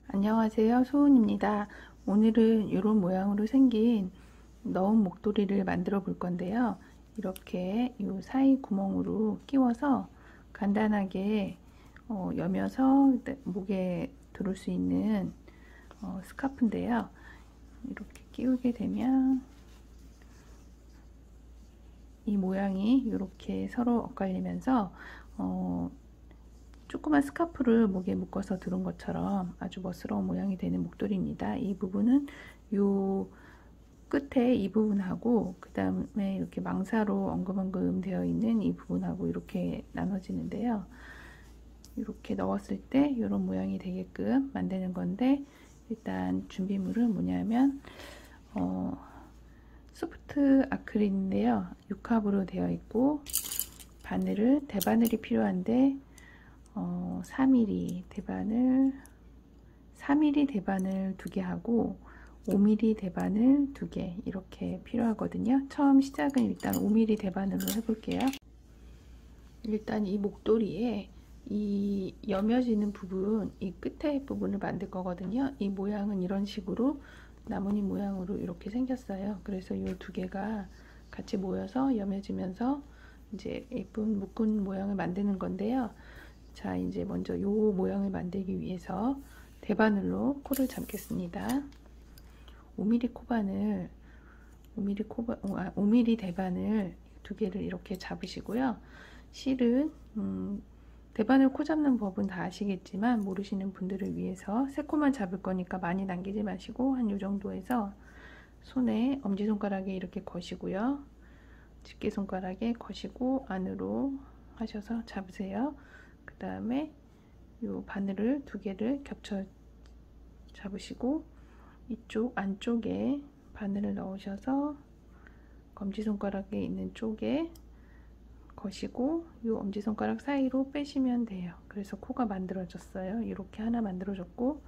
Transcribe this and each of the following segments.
안녕하세요. 소은입니다. 오늘은 이런 모양으로 생긴 넣은 목도리를 만들어 볼 건데요. 이렇게 이 사이 구멍으로 끼워서 간단하게 여며서 목에 두를 수 있는 스카프인데요. 이렇게 끼우게 되면 이 모양이 이렇게 서로 엇갈리면서 조그만 스카프를 목에 묶어서 두른 것처럼 아주 멋스러운 모양이 되는 목도리입니다. 이 부분은 요 끝에 이 부분하고 그 다음에 이렇게 망사로 엉금엉금 되어 있는 이 부분하고 이렇게 나눠지는데요. 이렇게 넣었을 때 이런 모양이 되게끔 만드는 건데, 일단 준비물은 뭐냐면 소프트 아크릴인데요. 6합으로 되어 있고 대바늘이 필요한데 4mm 대바늘 4mm 대바늘 2개 하고 5mm 대바늘 2개 이렇게 필요하거든요. 처음 시작은 일단 5mm 대바늘로 해볼게요. 일단 이 목도리에 이 여며지는 부분, 이 끝에 부분을 만들 거거든요. 이 모양은 이런 식으로 나뭇잎 모양으로 이렇게 생겼어요. 그래서 이 두 개가 같이 모여서 여며지면서 이제 예쁜 묶은 모양을 만드는 건데요. 자, 이제 먼저 이 모양을 만들기 위해서 대바늘로 코를 잡겠습니다. 5mm 코바늘, 5mm 대바늘 2개를 이렇게 잡으시고요. 실은 대바늘 코 잡는 법은 다 아시겠지만 모르시는 분들을 위해서 3코만 잡을 거니까 많이 남기지 마시고 한 요 정도에서 손에 엄지손가락에 이렇게 거시고요. 집게손가락에 거시고 안으로 하셔서 잡으세요. 그 다음에 요 바늘을 2개를 겹쳐 잡으시고 이쪽 안쪽에 바늘을 넣으셔서 엄지손가락에 있는 쪽에 거시고 요 엄지손가락 사이로 빼시면 돼요. 그래서 코가 만들어졌어요. 이렇게 하나 만들어졌고,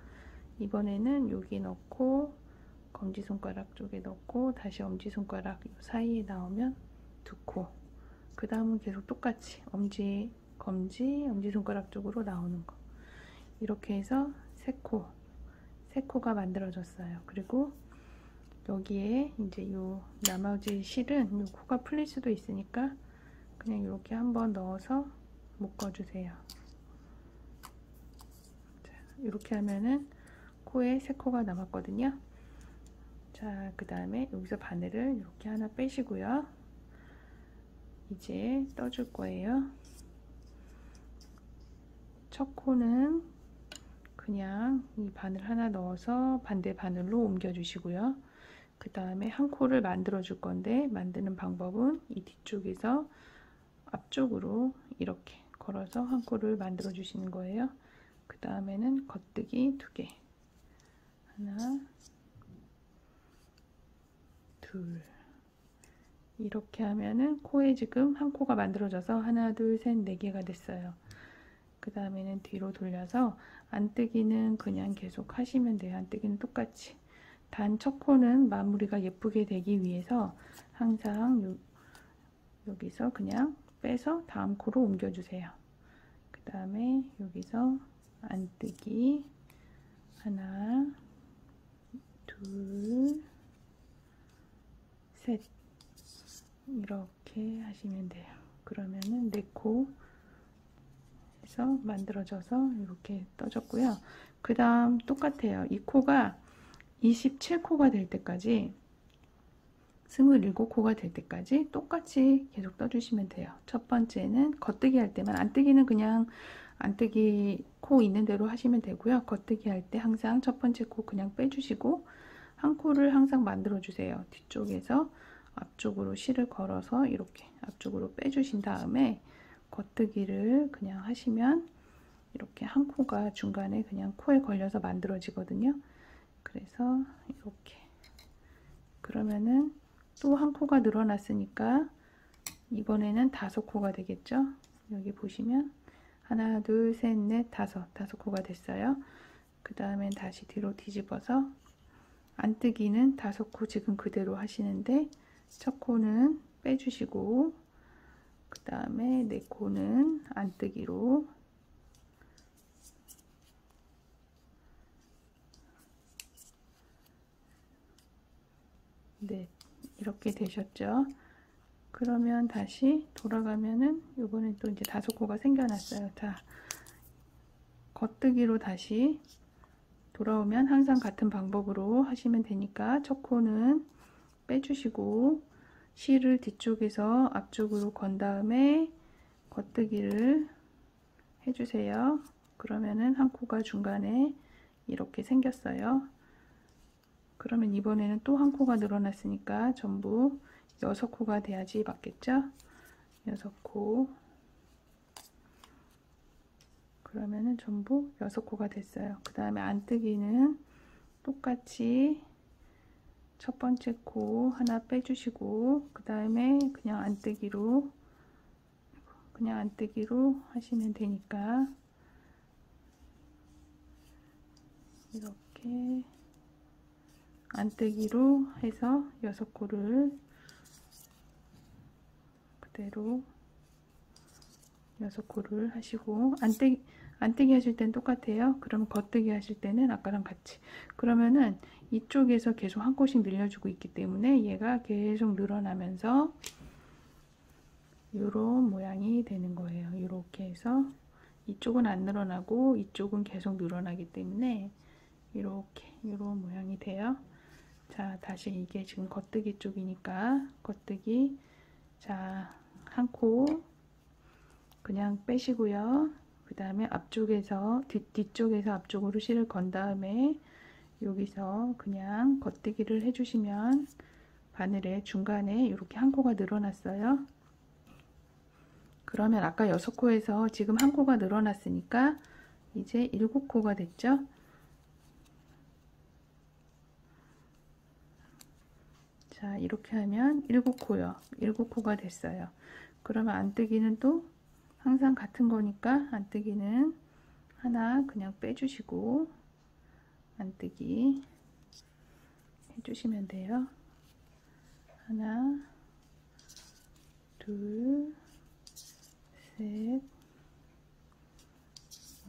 이번에는 여기 넣고 검지손가락 쪽에 넣고 다시 엄지손가락 사이에 나오면 2코, 그 다음은 계속 똑같이 엄지, 검지, 엄지손가락 쪽으로 나오는 거, 이렇게 해서 3코가 만들어졌어요. 그리고 여기에 이제 요 나머지 실은 요 코가 풀릴 수도 있으니까 그냥 이렇게 한번 넣어서 묶어주세요. 자, 이렇게 하면은 코에 3코가 남았거든요. 자, 그 다음에 여기서 바늘을 이렇게 하나 빼시고요. 이제 떠줄 거예요. 첫 코는 그냥 이 바늘 하나 넣어서 반대 바늘로 옮겨 주시고요. 그 다음에 한 코를 만들어 줄 건데, 만드는 방법은 이 뒤쪽에서 앞쪽으로 이렇게 걸어서 한 코를 만들어 주시는 거예요. 그 다음에는 겉뜨기 2개, 하나, 둘, 이렇게 하면은 코에 지금 한 코가 만들어져서 하나, 둘, 셋, 4개가 됐어요. 그 다음에는 뒤로 돌려서 안뜨기는 그냥 계속 하시면 돼요. 안뜨기는 똑같이. 단 첫 코는 마무리가 예쁘게 되기 위해서 항상 여기서 그냥 빼서 다음 코로 옮겨주세요. 그 다음에 여기서 안뜨기 하나, 둘, 셋, 이렇게 하시면 돼요. 그러면은 4코 해서 만들어져서 이렇게 떠졌고요. 그 다음 똑같아요. 이 코가 27코가 될 때까지, 27코가 될 때까지 똑같이 계속 떠주시면 돼요. 첫 번째는 겉뜨기 할 때만, 안뜨기는 그냥 안뜨기 코 있는 대로 하시면 되고요. 겉뜨기 할 때 항상 첫 번째 코 그냥 빼주시고 한 코를 항상 만들어 주세요. 뒤쪽에서 앞쪽으로 실을 걸어서 이렇게 앞쪽으로 빼주신 다음에 겉뜨기를 그냥 하시면 이렇게 한 코가 중간에 그냥 코에 걸려서 만들어지거든요. 그래서 이렇게, 그러면은 또 한 코가 늘어났으니까 이번에는 5코가 되겠죠. 여기 보시면 하나, 둘, 셋, 넷, 5코가 됐어요. 그 다음엔 다시 뒤로 뒤집어서 안뜨기는 5코 지금 그대로 하시는데, 첫 코는 빼주시고 그 다음에 4코는 안뜨기로 네, 이렇게 되셨죠? 그러면 다시 돌아가면은 요번엔 또 이제 5코가 생겨났어요. 자, 겉뜨기로 다시 돌아오면 항상 같은 방법으로 하시면 되니까 첫 코는 빼주시고 실을 뒤쪽에서 앞쪽으로 건 다음에 겉뜨기를 해주세요. 그러면은 한 코가 중간에 이렇게 생겼어요. 그러면 이번에는 또 한 코가 늘어났으니까 전부 6코가 돼야지 맞겠죠? 6코. 그러면은 전부 6코가 됐어요. 그 다음에 안뜨기는 똑같이 첫 번째 코 하나 빼주시고 그 다음에 그냥 안뜨기로 하시면 되니까 이렇게 안뜨기로 해서 6코를 그대로 6코를 하시고 안뜨기 하실 땐 똑같아요. 그러면 겉뜨기 하실 때는 아까랑 같이 그러면은 이쪽에서 계속 한 코씩 늘려주고 있기 때문에 얘가 계속 늘어나면서 이런 모양이 되는 거예요. 이렇게 해서 이쪽은 안 늘어나고 이쪽은 계속 늘어나기 때문에 이렇게 이런 모양이 돼요. 자, 다시 이게 지금 겉뜨기 쪽이니까 겉뜨기 자, 한 코 그냥 빼시고요. 그 다음에 앞쪽에서 뒤쪽에서 앞쪽으로 실을 건 다음에 여기서 그냥 겉뜨기를 해주시면 바늘의 중간에 이렇게 한 코가 늘어났어요. 그러면 아까 6코에서 지금 한 코가 늘어났으니까 이제 7코가 됐죠. 자, 이렇게 하면 7코요. 7코가 됐어요. 그러면 안뜨기는 또 항상 같은 거니까 안뜨기는 하나 그냥 빼주시고 안뜨기 해주시면 돼요. 하나, 둘, 셋,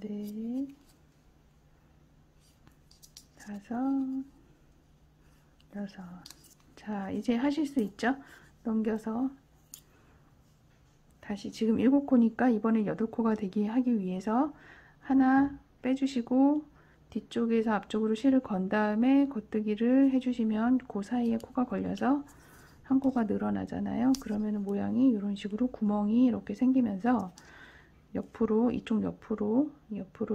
넷, 다섯, 여섯. 자, 이제 하실 수 있죠? 넘겨서 다시 지금 7코니까 이번에 8코가 되게 하기 위해서 하나 빼주시고 뒤쪽에서 앞쪽으로 실을 건 다음에 겉뜨기를 해주시면 그 사이에 코가 걸려서 한 코가 늘어나잖아요. 그러면 모양이 이런 식으로 구멍이 이렇게 생기면서 옆으로 이쪽 옆으로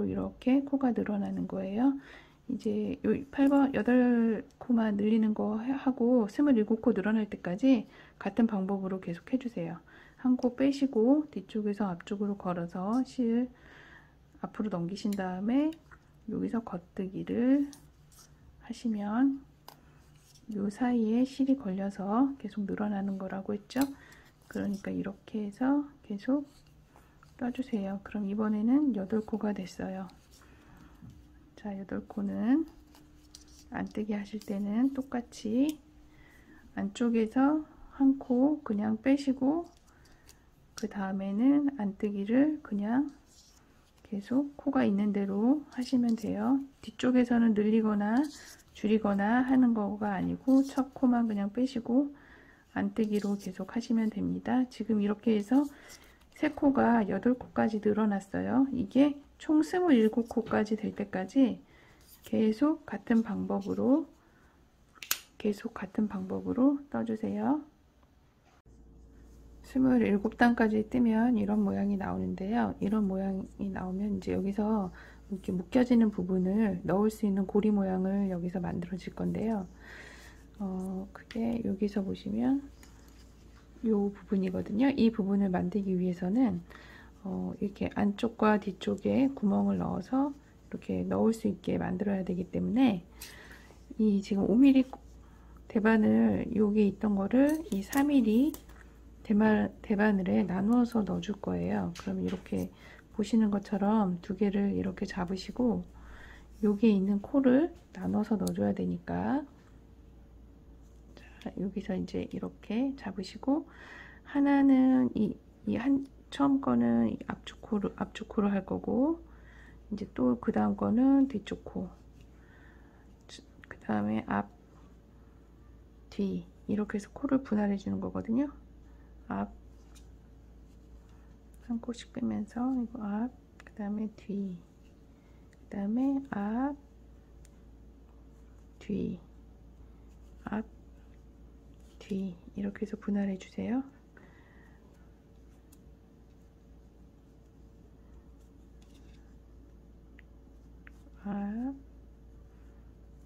이렇게 코가 늘어나는 거예요. 이제 요 8번 8코만 늘리는 거 하고 27코 늘어날 때까지 같은 방법으로 계속 해주세요. 한 코 빼시고 뒤쪽에서 앞쪽으로 걸어서 실 앞으로 넘기신 다음에 여기서 겉뜨기를 하시면 요 사이에 실이 걸려서 계속 늘어나는 거라고 했죠. 그러니까 이렇게 해서 계속 떠주세요. 그럼 이번에는 8코가 됐어요. 자, 8코는 안뜨기 하실 때는 똑같이 안쪽에서 한 코 그냥 빼시고 그 다음에는 안뜨기를 그냥 계속 코가 있는 대로 하시면 돼요. 뒤쪽에서는 늘리거나 줄이거나 하는 거가 아니고 첫 코만 그냥 빼시고 안뜨기로 계속 하시면 됩니다. 지금 이렇게 해서 3코가 8코까지 늘어났어요. 이게 총 27코까지 될 때까지 계속 같은 방법으로 떠주세요. 27단까지 뜨면 이런 모양이 나오는데요. 이런 모양이 나오면 이제 여기서 이렇게 묶여지는 부분을 넣을 수 있는 고리 모양을 여기서 만들어질 건데요. 그게 여기서 보시면 이 부분이거든요. 이 부분을 만들기 위해서는 이렇게 안쪽과 뒤쪽에 구멍을 넣어서 이렇게 넣을 수 있게 만들어야 되기 때문에 이 지금 5mm 대바늘 여기 있던 거를 이 4mm 대바늘에 나누어서 넣어줄 거예요. 그럼 이렇게 보시는 것처럼 두 개를 이렇게 잡으시고 여기에 있는 코를 나눠서 넣어줘야 되니까 자, 여기서 이제 이렇게 잡으시고 하나는 처음 거는 앞쪽 코로 할 거고 이제 또 그 다음 거는 뒤쪽 코 그 다음에 앞, 뒤 이렇게 해서 코를 분할해 주는 거거든요. 앞 한 코씩 빼면서 이거 앞, 그 다음에 뒤, 그 다음에 앞, 뒤, 앞, 뒤, 이렇게 해서 분할해 주세요. 앞,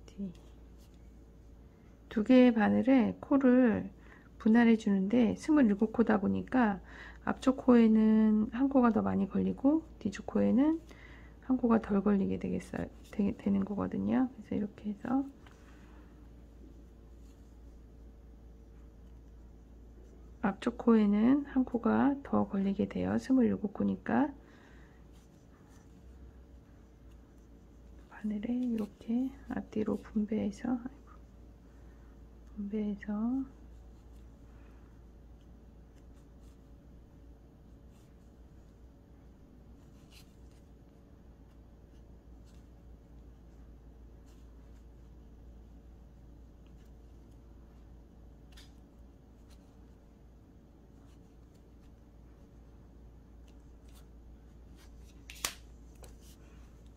뒤. 두 개의 바늘에 코를 분할해 주는데 27코다 보니까 앞쪽 코에는 한 코가 더 많이 걸리고 뒤쪽 코에는 한 코가 덜 걸리게 되는 거거든요. 그래서 이렇게 해서 앞쪽 코에는 한 코가 더 걸리게 돼요. 27코니까 바늘에 이렇게 앞뒤로 분배해서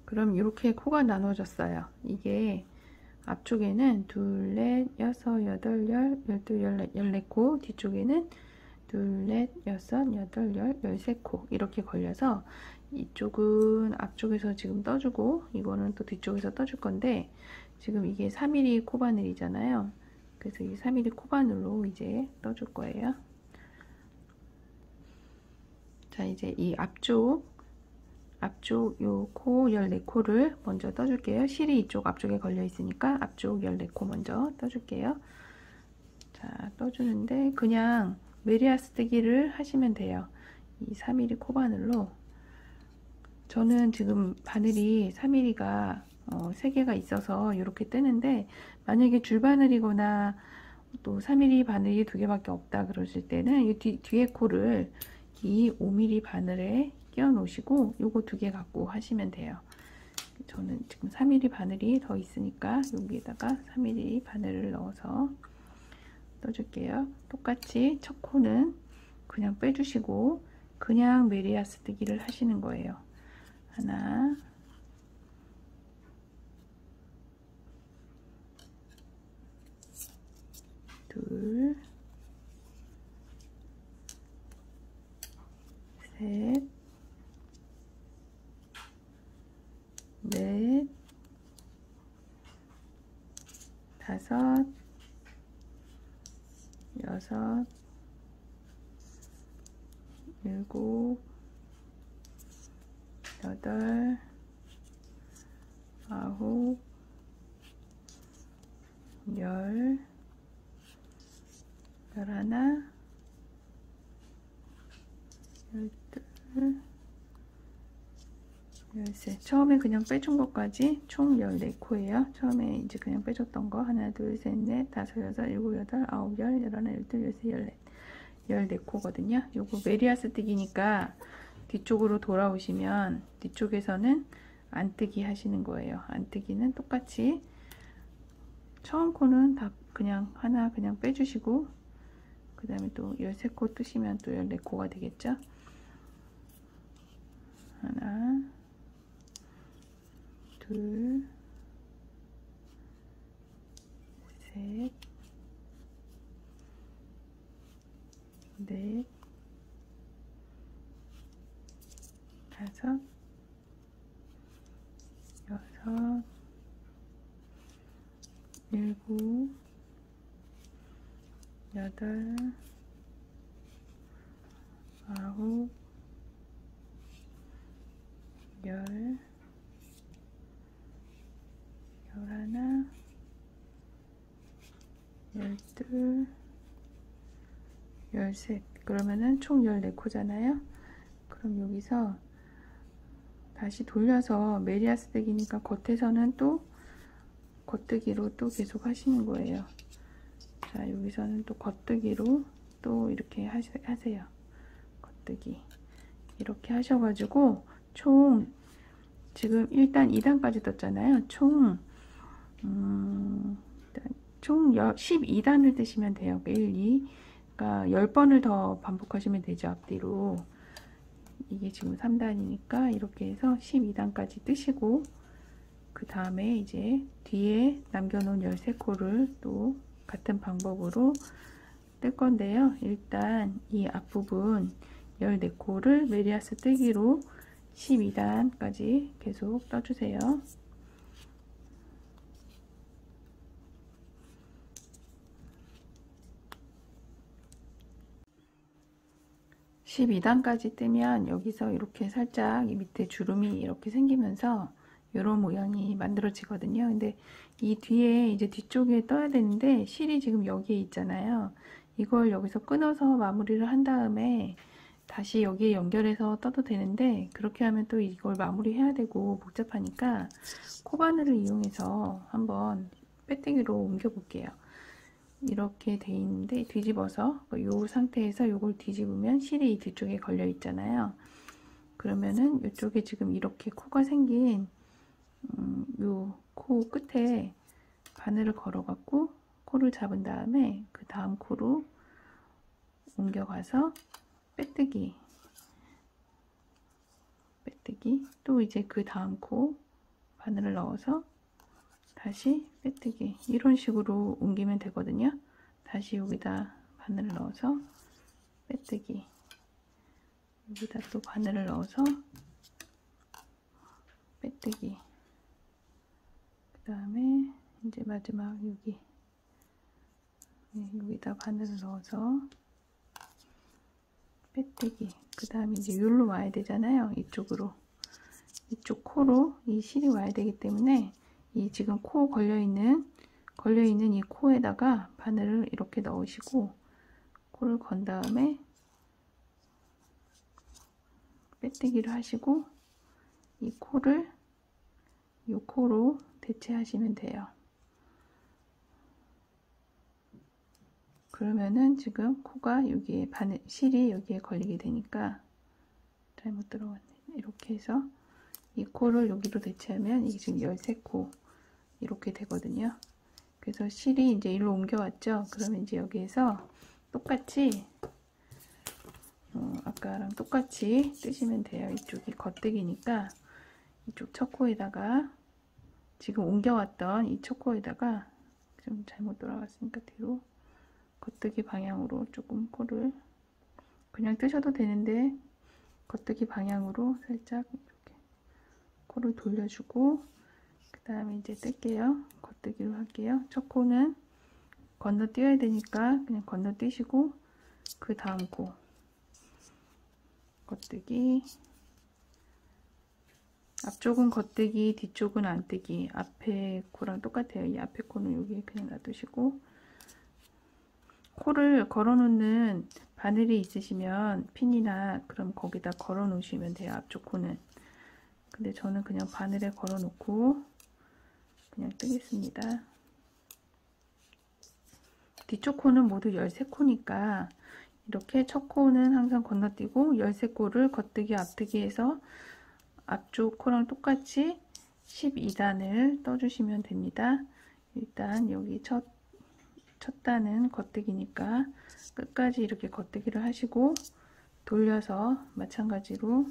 그럼 이렇게 코가 나눠졌어요. 이게 앞쪽에는 둘, 넷, 여섯, 여덟, 열, 열둘, 열넷, 14코, 뒤쪽에는 둘, 넷, 여섯, 여덟, 열, 13코 이렇게 걸려서 이쪽은 앞쪽에서 지금 떠주고 이거는 또 뒤쪽에서 떠줄 건데 지금 이게 3mm 코바늘이잖아요. 그래서 이 3mm 코바늘로 이제 떠줄 거예요. 자, 이제 이 앞쪽 요 코 14코를 먼저 떠줄게요. 실이 이쪽 앞쪽에 걸려 있으니까 앞쪽 14코 먼저 떠줄게요. 자, 떠주는데 그냥 메리아스뜨기를 하시면 돼요. 이 3mm 코바늘로. 저는 지금 바늘이 3mm가 3개가 있어서 이렇게 뜨는데 만약에 줄바늘이거나 또 3mm 바늘이 2개밖에 없다 그러실 때는 이 뒤에 코를 이 5mm 바늘에 끼워 놓으시고 요거 2개 갖고 하시면 돼요. 저는 지금 3mm 바늘이 더 있으니까 여기에다가 3mm 바늘을 넣어서 떠줄게요. 똑같이 첫 코는 그냥 빼주시고 그냥 메리아스뜨기를 하시는 거예요. 하나, 둘, 셋, 넷, 다섯, 여섯, 일곱, 여덟, 아홉, 열, 열하나, 열둘, 열셋. 처음에 그냥 빼준 것까지 총 14코예요. 처음에 이제 그냥 빼줬던 거 하나, 둘, 셋, 넷, 다섯, 여섯, 일곱, 여덟, 아홉, 열, 열하나, 열둘, 열셋, 열넷, 14코거든요. 요거 메리아스뜨기니까 뒤쪽으로 돌아오시면 뒤쪽에서는 안뜨기 하시는 거예요. 안뜨기는 똑같이 처음 코는 다 그냥 하나 그냥 빼주시고 그 다음에 또 13코 뜨시면 또 14코가 되겠죠. 하나, 둘, 셋, 넷, 다섯, 여섯, 일곱, 여덟, 아홉, 열, 열하나, 열둘, 열셋. 그러면은 총 14코잖아요. 그럼 여기서 다시 돌려서 메리아스뜨기니까 겉에서는 또 겉뜨기로 또 계속 하시는 거예요. 자, 여기서는 또 겉뜨기로 또 이렇게 하세요. 겉뜨기 이렇게 하셔가지고 총 지금 일단 2단까지 떴잖아요. 총 총 12단을 뜨시면 돼요. 1, 2, 그러니까 10번을 더 반복하시면 되죠. 앞뒤로. 이게 지금 3단이니까 이렇게 해서 12단까지 뜨시고, 그 다음에 이제 뒤에 남겨놓은 13코를 또 같은 방법으로 뜰 건데요. 일단 이 앞부분 14코를 메리아스 뜨기로 12단까지 계속 떠주세요. 12단까지 뜨면 여기서 이렇게 살짝 이 밑에 주름이 이렇게 생기면서 이런 모양이 만들어지거든요. 근데 이 뒤에 이제 뒤쪽에 떠야 되는데 실이 지금 여기에 있잖아요. 이걸 여기서 끊어서 마무리를 한 다음에 다시 여기에 연결해서 떠도 되는데, 그렇게 하면 또 이걸 마무리해야 되고 복잡하니까 코바늘을 이용해서 한번 빼뜨기로 옮겨 볼게요. 이렇게 돼 있는데 뒤집어서 이 상태에서 이걸 뒤집으면 실이 이 뒤쪽에 걸려 있잖아요. 그러면은 이쪽에 지금 이렇게 코가 생긴 요 코 끝에 바늘을 걸어 갖고 코를 잡은 다음에 그 다음 코로 옮겨가서 빼뜨기, 또 이제 그 다음 코 바늘을 넣어서 다시 빼뜨기, 이런 식으로 옮기면 되거든요. 다시 여기다 바늘을 넣어서 빼뜨기, 여기다 또 바늘을 넣어서 빼뜨기, 그 다음에 이제 마지막 여기 여기다 바늘을 넣어서 빼뜨기, 그 다음에 이제 여기로 와야 되잖아요. 이쪽으로, 이쪽 코로 이 실이 와야 되기 때문에 이 지금 코 걸려있는 이 코에다가 바늘을 이렇게 넣으시고 코를 건 다음에 빼뜨기를 하시고 이 코를 이 코로 대체하시면 돼요. 그러면은 지금 코가 여기에 실이 여기에 걸리게 되니까, 잘못 들어갔네. 이렇게 해서 이 코를 여기로 대체하면 이게 지금 13코 이렇게 되거든요. 그래서 실이 이제 일로 옮겨왔죠. 그러면 이제 여기에서 똑같이 아까랑 똑같이 뜨시면 돼요. 이쪽이 겉뜨기니까 이쪽 첫 코에다가 지금 옮겨왔던 이 첫 코에다가, 좀 잘못 돌아갔으니까 뒤로 겉뜨기 방향으로 조금 코를 그냥 뜨셔도 되는데 겉뜨기 방향으로 살짝 이렇게 코를 돌려주고, 그 다음에 이제 뜰게요. 겉뜨기로 할게요. 첫 코는 건너뛰어야 되니까 그냥 건너뛰시고, 그 다음 코 겉뜨기, 앞쪽은 겉뜨기, 뒤쪽은 안뜨기. 앞에 코랑 똑같아요. 이 앞에 코는 여기에 그냥 놔두시고, 코를 걸어 놓는 바늘이 있으시면 핀이나 그럼 거기다 걸어 놓으시면 돼요. 앞쪽 코는. 근데 저는 그냥 바늘에 걸어 놓고 그냥 뜨겠습니다. 뒤쪽 코는 모두 13코니까 이렇게 첫 코는 항상 건너뛰고 13코를 겉뜨기 앞뜨기 해서 앞쪽 코랑 똑같이 12단을 떠주시면 됩니다. 일단 여기 첫 단은 겉뜨기니까 끝까지 이렇게 겉뜨기를 하시고, 돌려서 마찬가지로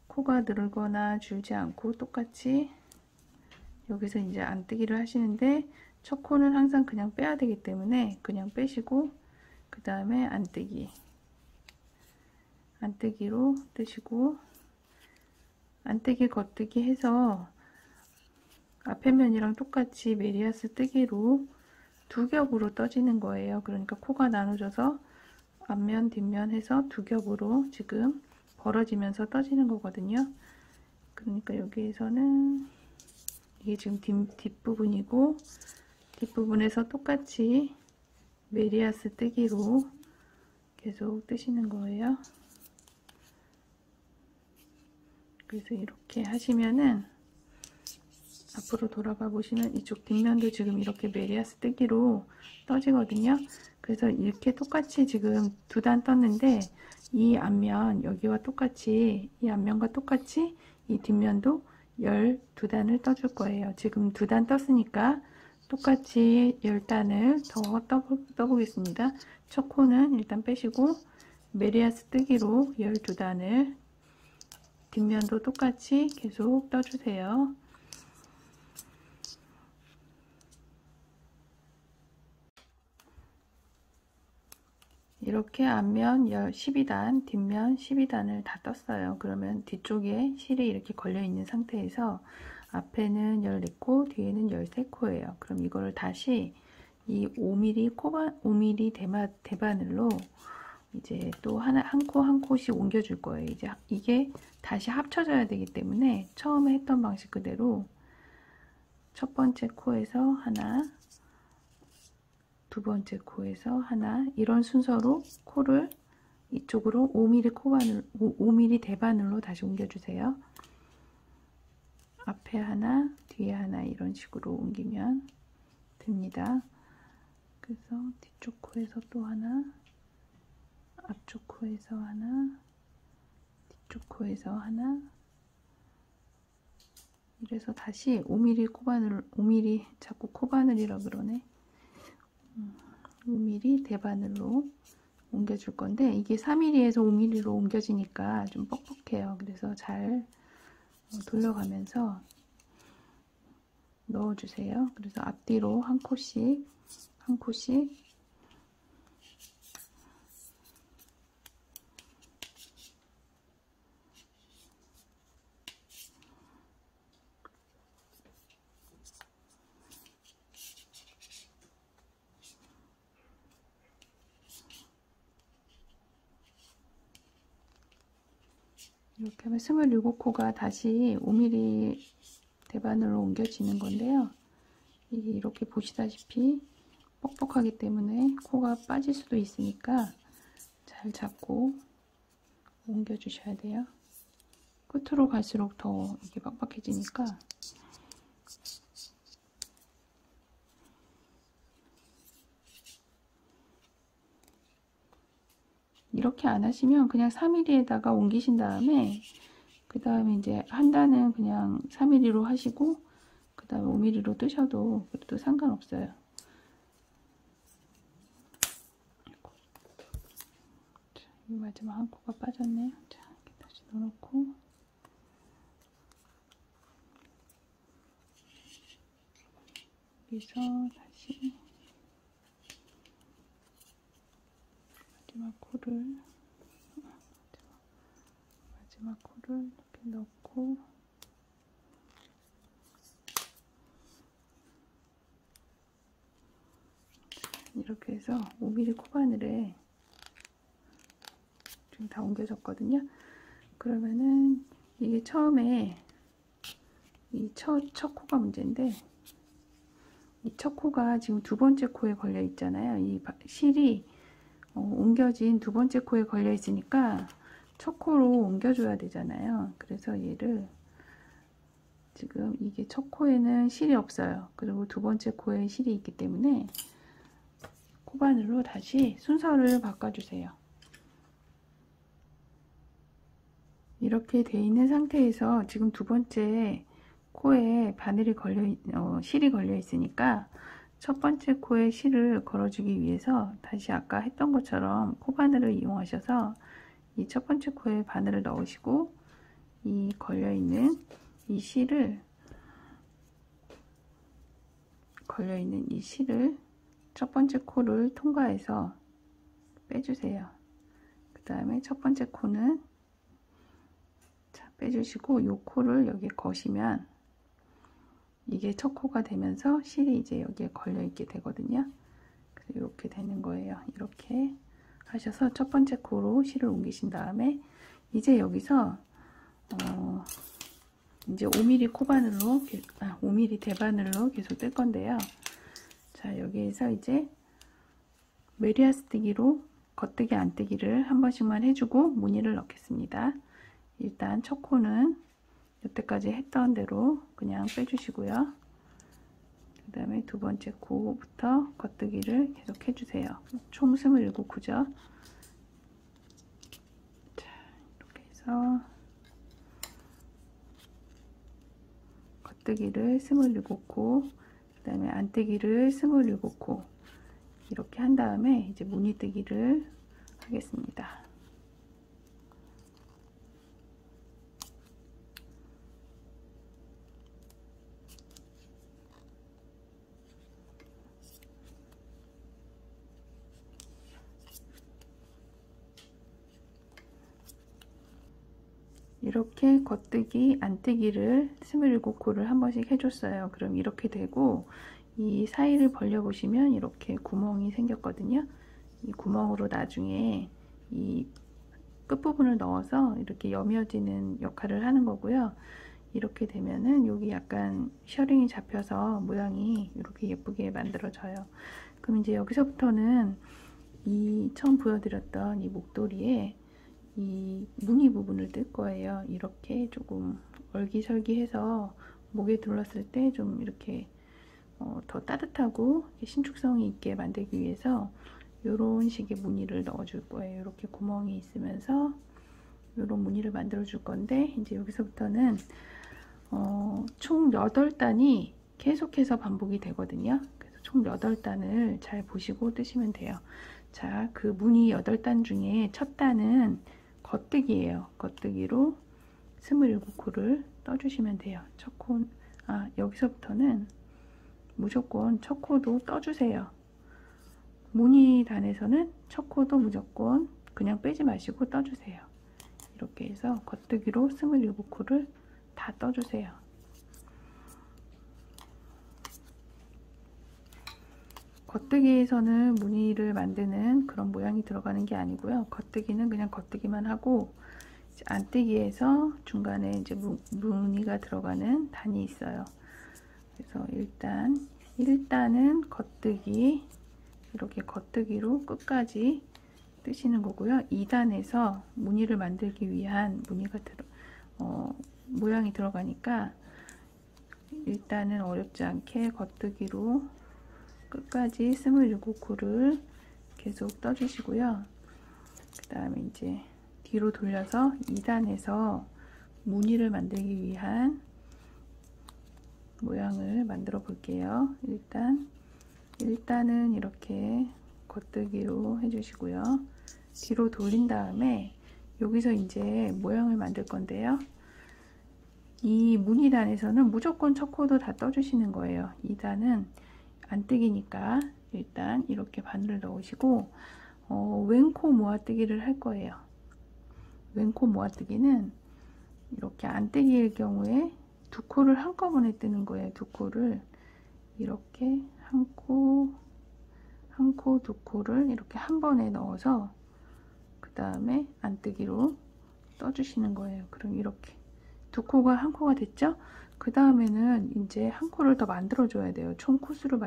코가 늘거나 줄지 않고 똑같이 여기서 이제 안뜨기를 하시는데, 첫 코는 항상 그냥 빼야 되기 때문에 그냥 빼시고 그 다음에 안뜨기로 뜨시고, 안뜨기 겉뜨기 해서 앞에 면이랑 똑같이 메리아스 뜨기로 두 겹으로 떠지는 거예요. 그러니까 코가 나눠져서 앞면 뒷면 해서 두 겹으로 지금 벌어지면서 떠지는 거거든요. 그러니까 여기에서는 이게 지금 뒷부분이고, 뒷부분에서 똑같이 메리아스 뜨기로 계속 뜨시는 거예요. 그래서 이렇게 하시면은 앞으로 돌아가 보시면 이쪽 뒷면도 지금 이렇게 메리아스 뜨기로 떠지거든요. 그래서 이렇게 똑같이 지금 2단 떴는데, 이 앞면 여기와 똑같이, 이 앞면과 똑같이 이 뒷면도 12단을 떠줄 거예요. 지금 2단 떴으니까 똑같이 10단을 더 떠보겠습니다. 첫 코는 일단 빼시고 메리아스 뜨기로 12단을 뒷면도 똑같이 계속 떠주세요. 이렇게 앞면 12단, 뒷면 12단을 다 떴어요. 그러면 뒤쪽에 실이 이렇게 걸려 있는 상태에서 앞에는 14코, 뒤에는 13코예요. 그럼 이거를 다시 이 5mm 대바늘로 이제 또 한 코 한 코씩 옮겨줄 거예요. 이제 이게 다시 합쳐져야 되기 때문에 처음에 했던 방식 그대로 첫 번째 코에서 하나, 두 번째 코에서 하나, 이런 순서로 코를 이쪽으로 5mm 대바늘로 다시 옮겨주세요. 앞에 하나, 뒤에 하나 이런 식으로 옮기면 됩니다. 그래서 뒤쪽 코에서 또 하나, 앞쪽 코에서 하나, 뒤쪽 코에서 하나, 이래서 다시 5mm 자꾸 코바늘이라 그러네. 5mm 대바늘로 옮겨줄 건데 이게 4mm에서 5mm로 옮겨지니까 좀 뻑뻑해요. 그래서 잘 돌려가면서 넣어주세요. 그래서 앞뒤로 한 코씩 이렇게 하면 27코가 다시 5mm 대바늘로 옮겨지는 건데요. 이게 이렇게 보시다시피 뻑뻑하기 때문에 코가 빠질 수도 있으니까 잘 잡고 옮겨 주셔야 돼요. 끝으로 갈수록 더 이게 빡빡해지니까 이렇게 안 하시면 그냥 4mm에다가 옮기신 다음에 그 다음에 이제 한 단은 그냥 4mm로 하시고 그 다음에 5mm로 뜨셔도 그래도 상관없어요. 자, 이 마지막 한 코가 빠졌네요. 자, 이렇게 다시 넣어놓고 여기서 다시 마지막 코를 이렇게 넣고 이렇게 해서 5mm 코바늘에 지금 다 옮겨졌거든요. 그러면은 이게 처음에 이 첫 코가 문제인데 이 첫 코가 지금 두 번째 코에 걸려 있잖아요. 이 실이 옮겨진 두 번째 코에 걸려 있으니까 첫 코로 옮겨줘야 되잖아요. 그래서 얘를 지금 이게 첫 코에는 실이 없어요. 그리고 두 번째 코에 실이 있기 때문에 코바늘로 다시 순서를 바꿔주세요. 이렇게 돼 있는 상태에서 지금 두 번째 코에 실이 걸려 있으니까 첫 번째 코에 실을 걸어주기 위해서 다시 아까 했던 것처럼 코바늘을 이용하셔서 이 첫 번째 코에 바늘을 넣으시고 이 걸려있는 이 실을 첫 번째 코를 통과해서 빼주세요. 그 다음에 첫 번째 코는 빼주시고 이 코를 여기에 거시면 이게 첫 코가 되면서 실이 이제 여기에 걸려 있게 되거든요. 그래서 이렇게 되는 거예요. 이렇게 하셔서 첫 번째 코로 실을 옮기신 다음에 이제 여기서 이제 5mm 코바늘로 5mm 대바늘로 계속 뜰 건데요. 자, 여기에서 이제 메리아스 뜨기로 겉뜨기 안뜨기를 한 번씩만 해주고 무늬를 넣겠습니다. 일단 첫 코는 여태까지 했던 대로 그냥 빼주시고요. 그 다음에 두 번째 코부터 겉뜨기를 계속 해주세요. 총 27코죠. 자, 이렇게 해서 겉뜨기를 27코 다음에 안뜨기를 27코 이렇게 한 다음에 이제 무늬뜨기를 하겠습니다. 이렇게 겉뜨기, 안뜨기를 27코를 한 번씩 해줬어요. 그럼 이렇게 되고 이 사이를 벌려 보시면 이렇게 구멍이 생겼거든요. 이 구멍으로 나중에 이 끝부분을 넣어서 이렇게 여며지는 역할을 하는 거고요. 이렇게 되면은 여기 약간 셔링이 잡혀서 모양이 이렇게 예쁘게 만들어져요. 그럼 이제 여기서부터는 이 처음 보여드렸던 이 목도리에 이 무늬 부분을 뜰 거예요. 이렇게 조금 얼기설기해서 목에 둘렀을 때 좀 이렇게 더 따뜻하고 신축성이 있게 만들기 위해서 이런 식의 무늬를 넣어 줄 거예요. 이렇게 구멍이 있으면서 이런 무늬를 만들어 줄 건데 이제 여기서부터는 총 8단이 계속해서 반복이 되거든요. 그래서 총 8단을 잘 보시고 뜨시면 돼요. 자, 그 무늬 8단 중에 첫 단은 겉뜨기예요. 겉뜨기로 27코를 떠주시면 돼요. 첫 코, 여기서부터는 무조건 첫 코도 떠주세요. 무늬 단에서는 첫 코도 무조건 그냥 빼지 마시고 떠주세요. 이렇게 해서 겉뜨기로 27코를 다 떠주세요. 겉뜨기에서는 무늬를 만드는 그런 모양이 들어가는 게 아니고요. 겉뜨기는 그냥 겉뜨기만 하고 안뜨기에서 중간에 이제 무늬가 들어가는 단이 있어요. 그래서 일단 1단은 겉뜨기, 이렇게 겉뜨기로 끝까지 뜨시는 거고요. 2단에서 무늬를 만들기 위한 무늬가 모양이 들어가니까 일단은 어렵지 않게 겉뜨기로 끝까지 27코를 계속 떠주시고요. 그 다음에 이제 뒤로 돌려서 2단에서 무늬를 만들기 위한 모양을 만들어 볼게요. 일단은 이렇게 겉뜨기로 해주시고요. 뒤로 돌린 다음에 여기서 이제 모양을 만들 건데요. 이 무늬단에서는 무조건 첫 코도 다 떠주시는 거예요. 2단은 안뜨기니까 일단 이렇게 바늘을 넣으시고 왼코 모아뜨기를 할 거예요. 왼코 모아뜨기는 이렇게 안뜨기일 경우에 두 코를 한꺼번에 뜨는 거예요. 두 코를 이렇게 한 코, 두 코를 이렇게 한 번에 넣어서 그 다음에 안뜨기로 떠주시는 거예요. 그럼 이렇게 두 코가 한 코가 됐죠? 그 다음에는 이제 한 코를 더 만들어 줘야 돼요. 총 코수를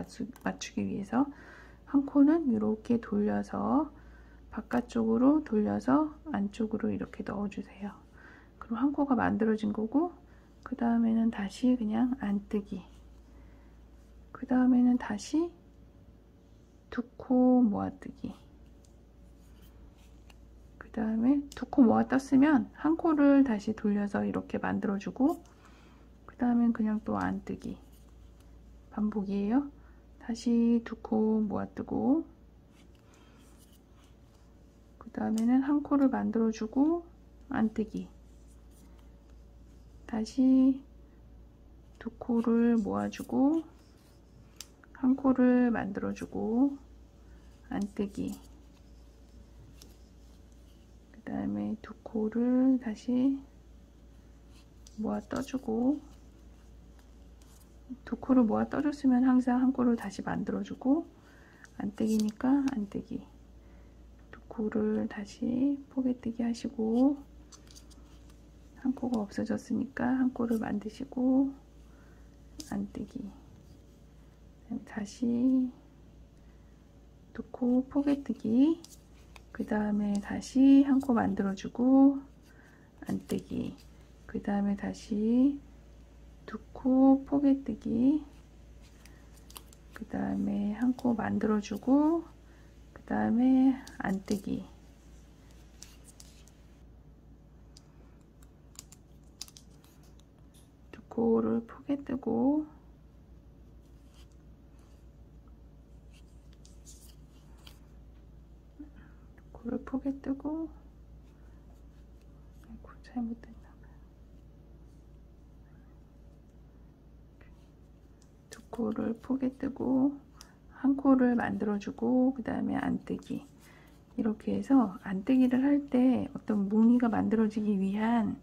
맞추기 위해서 한 코는 이렇게 돌려서 바깥쪽으로 돌려서 안쪽으로 이렇게 넣어 주세요. 그럼 한 코가 만들어진 거고 그 다음에는 다시 그냥 안뜨기, 그 다음에는 다시 두 코 모아뜨기, 그 다음에 두 코 모아 떴으면 한 코를 다시 돌려서 이렇게 만들어 주고 그 다음엔 그냥 또 안뜨기 반복이에요. 다시 두 코 모아 뜨고 그 다음에는 한 코를 만들어 주고 안뜨기, 다시 두 코를 모아주고 한 코를 만들어 주고 안뜨기, 그 다음에 두 코를 다시 모아 떠주고, 두 코를 모아 떠줬으면 항상 한 코를 다시 만들어 주고 안뜨기니까 안뜨기, 두 코를 다시 포개뜨기 하시고 한 코가 없어졌으니까 한 코를 만드시고 안뜨기, 다시 두 코 포개뜨기, 그 다음에 다시 한 코 만들어주고 안뜨기, 그 다음에 다시 두 코 포개뜨기, 그 다음에 한 코 만들어주고 그 다음에 안뜨기, 두 코를 포개뜨고 코를 포개 뜨고, 아이고, 잘못됐나 봐요. 두 코를 포개 뜨고 한 코를 만들어주고 그 다음에 안뜨기, 이렇게 해서 안뜨기를 할 때 어떤 무늬가 만들어지기 위한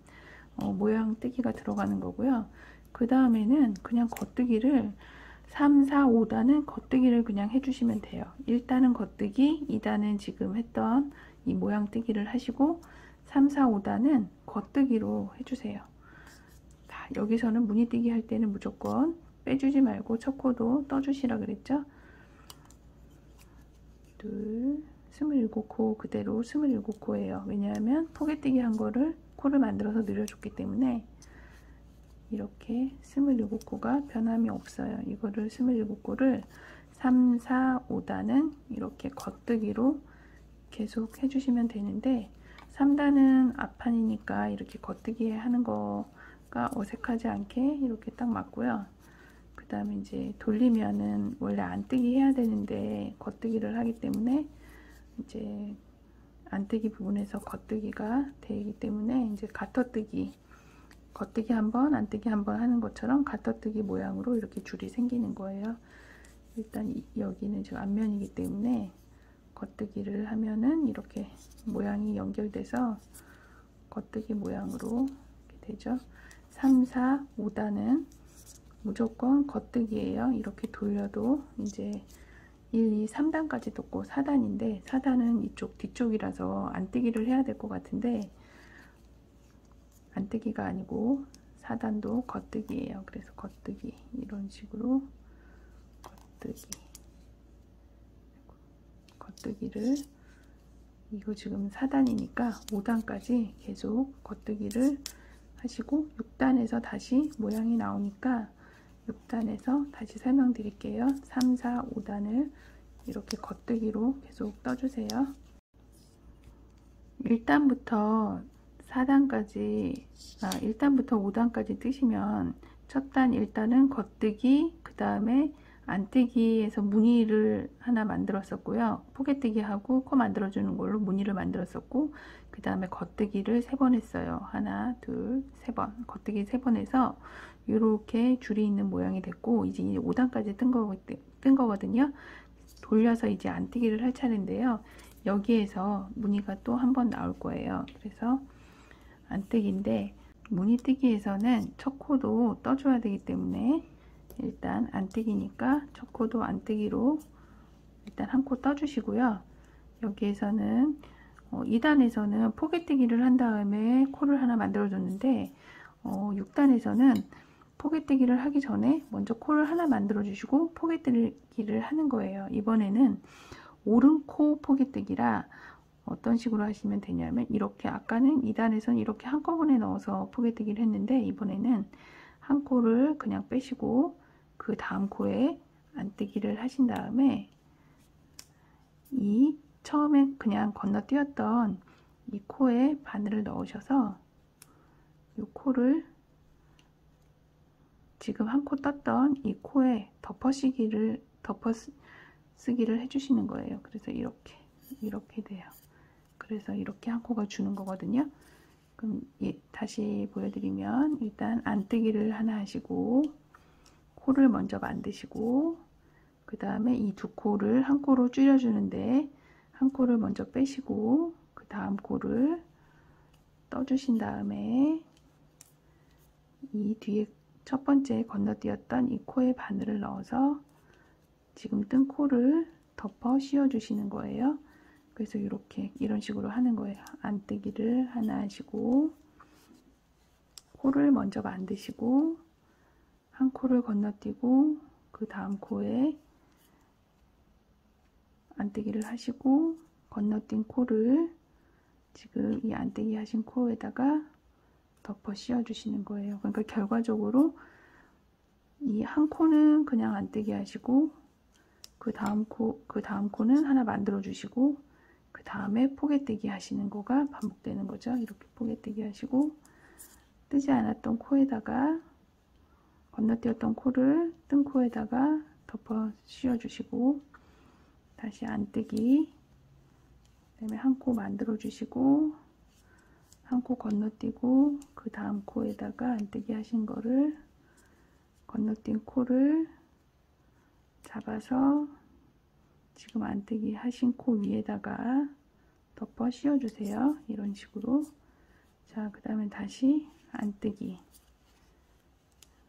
모양 뜨기가 들어가는 거고요. 그 다음에는 그냥 겉뜨기를 3, 4, 5단은 겉뜨기를 그냥 해주시면 돼요. 1단은 겉뜨기, 2단은 지금 했던 이 모양 뜨기를 하시고 3, 4, 5단은 겉뜨기로 해주세요. 자, 여기서는 무늬뜨기 할 때는 무조건 빼주지 말고 첫 코도 떠주시라 그랬죠. 둘, 27코 그대로 27코예요. 왜냐하면 포개뜨기 한 거를 코를 만들어서 늘려줬기 때문에 이렇게 27코가 변함이 없어요. 이거를 27코를 3, 4, 5단은 이렇게 겉뜨기로 계속 해주시면 되는데 3단은 앞판이니까 이렇게 겉뜨기 하는 거가 어색하지 않게 이렇게 딱 맞고요. 그 다음에 이제 돌리면은 원래 안뜨기 해야 되는데 겉뜨기를 하기 때문에 이제 안뜨기 부분에서 겉뜨기가 되기 때문에 이제 가터뜨기, 겉뜨기 한번 안뜨기 한번 하는 것처럼 가터뜨기 모양으로 이렇게 줄이 생기는 거예요. 일단 여기는 지금 앞면이기 때문에 겉뜨기를 하면은 이렇게 모양이 연결돼서 겉뜨기 모양으로 이렇게 되죠. 3, 4, 5단은 무조건 겉뜨기예요. 이렇게 돌려도 이제 1, 2, 3단까지 떴고 4단인데 4단은 이쪽 뒤쪽이라서 안뜨기를 해야 될 것 같은데 안뜨기가 아니고 4단도 겉뜨기예요. 그래서 겉뜨기 이런 식으로 겉뜨기를 이거 지금 4단이니까 5단까지 계속 겉뜨기를 하시고 6단에서 다시 모양이 나오니까 6단에서 다시 설명드릴게요. 3, 4, 5단을 이렇게 겉뜨기로 계속 떠주세요. 1단부터 4단까지 1단부터 5단까지 뜨시면 첫 단 1단은 겉뜨기, 그 다음에 안뜨기에서 무늬를 하나 만들었었고요. 포개뜨기 하고 코 만들어주는 걸로 무늬를 만들었었고 그 다음에 겉뜨기를 3번 했어요. 하나, 둘, 3번 겉뜨기 3번 해서 이렇게 줄이 있는 모양이 됐고 이제 5단까지 뜬 거거든요. 돌려서 이제 안뜨기를 할 차례인데요. 여기에서 무늬가 또 한 번 나올 거예요. 그래서 안뜨기인데 무늬뜨기에서는 첫 코도 떠줘야 되기 때문에 일단 안뜨기니까 첫 코도 안뜨기로 일단 한 코 떠주시고요. 여기에서는 2단에서는 포개뜨기를 한 다음에 코를 하나 만들어 줬는데 6단에서는 포개뜨기를 하기 전에 먼저 코를 하나 만들어 주시고 포개뜨기를 하는 거예요. 이번에는 오른코 포개뜨기라 어떤 식으로 하시면 되냐면 이렇게 아까는 2단에서는 이렇게 한꺼번에 넣어서 포개뜨기를 했는데 이번에는 한 코를 그냥 빼시고 그 다음 코에 안뜨기를 하신 다음에 이 처음에 그냥 건너뛰었던 이 코에 바늘을 넣으셔서 이 코를 지금 한 코 떴던 이 코에 덮어쓰기를 해주시는 거예요. 그래서 이렇게 돼요. 그래서 이렇게 한 코가 주는 거거든요. 그럼 다시 보여드리면 일단 안뜨기를 하나 하시고 코를 먼저 만드시고 그 다음에 이 두 코를 한 코로 줄여주는데 한 코를 먼저 빼시고 그 다음 코를 떠주신 다음에 이 뒤에 첫 번째 건너뛰었던 이 코에 바늘을 넣어서 지금 뜬 코를 덮어 씌워 주시는 거예요. 그래서 이런 식으로 하는 거예요. 안뜨기를 하나 하시고 코를 먼저 만드시고 한 코를 건너뛰고 그 다음 코에 안뜨기를 하시고 건너뛴 코를 지금 이 안뜨기 하신 코에다가 덮어 씌워 주시는 거예요. 그러니까 결과적으로 이 한 코는 그냥 안뜨기 하시고 그 다음 코는 하나 만들어 주시고 그 다음에 포개뜨기 하시는 거가 반복되는 거죠. 이렇게 포개뜨기 하시고 뜨지 않았던 코에다가 건너뛰었던 코를 뜬 코에다가 덮어 씌워 주시고 다시 안뜨기, 그다음에 한 코 만들어 주시고 한 코 건너뛰고 그 다음 코에다가 안뜨기 하신 거를 건너뛴 코를 잡아서 지금 안뜨기 하신 코 위에다가 덮어 씌워 주세요. 이런 식으로. 자, 그 다음에 다시 안뜨기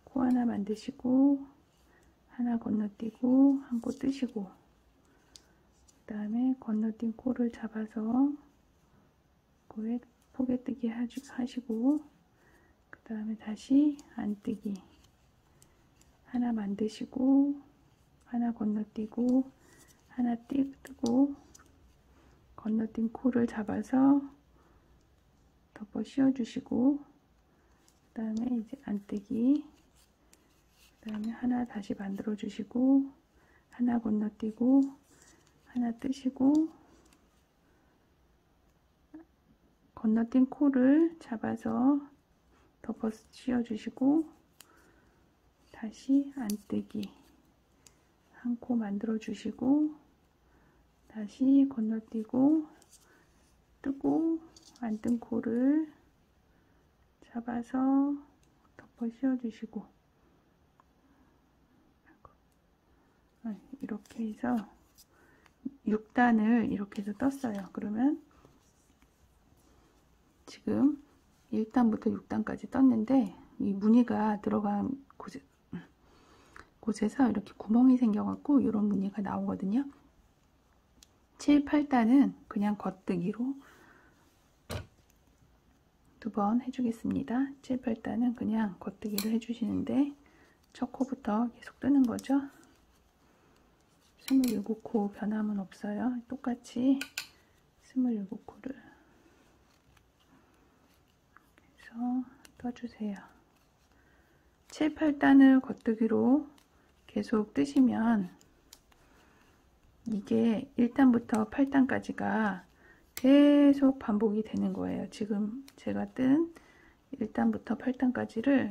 코 하나 만드시고 하나 건너뛰고 한 코 뜨시고 그 다음에 건너뛴 코를 잡아서 코에 포개뜨기 하시고 그 다음에 다시 안뜨기 하나 만드시고 하나 건너뛰고 하나 뜨고 건너뛴 코를 잡아서 덮어 씌워 주시고 그 다음에 이제 안뜨기 그 다음에 하나 다시 만들어 주시고 하나 건너뛰고 하나 뜨시고 건너뛴 코를 잡아서 덮어 씌워 주시고 다시 안뜨기 한 코 만들어 주시고 다시 건너뛰고 뜨고 안 뜬 코를 잡아서 덮어 씌워 주시고 이렇게 해서 6단을 이렇게 해서 떴어요. 그러면 지금 1단부터 6단까지 떴는데 이 무늬가 들어간 곳에서 이렇게 구멍이 생겨갖고 이런 무늬가 나오거든요. 7, 8단은 그냥 겉뜨기로 두 번 해주겠습니다. 7, 8단은 그냥 겉뜨기를 해주시는데 첫 코부터 계속 뜨는 거죠. 27코 변함은 없어요. 똑같이 27코를 해서 떠주세요. 7, 8단을 겉뜨기로 계속 뜨시면 이게 1단부터 8단까지가 계속 반복이 되는 거예요. 지금 제가 뜬 1단부터 8단까지를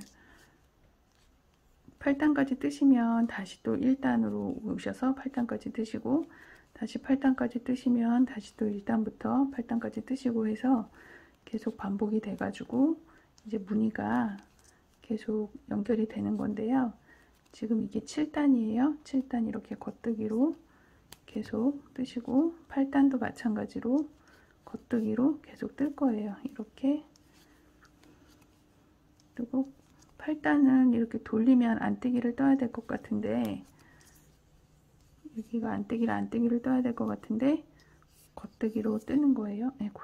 8단까지 뜨시면 다시 또 1단으로 오셔서 8단까지 뜨시고 다시 8단까지 뜨시면 다시 또 1단부터 8단까지 뜨시고 해서 계속 반복이 돼 가지고 이제 무늬가 계속 연결이 되는 건데요. 지금 이게 7단이에요. 7단 이렇게 겉뜨기로 계속 뜨시고 8단도 마찬가지로 겉뜨기로 계속 뜰 거예요. 이렇게 뜨고 8단은 이렇게 돌리면 안뜨기를 떠야 될 것 같은데 여기가 안뜨기를 떠야 될 것 같은데 겉뜨기로 뜨는 거예요. 아이고.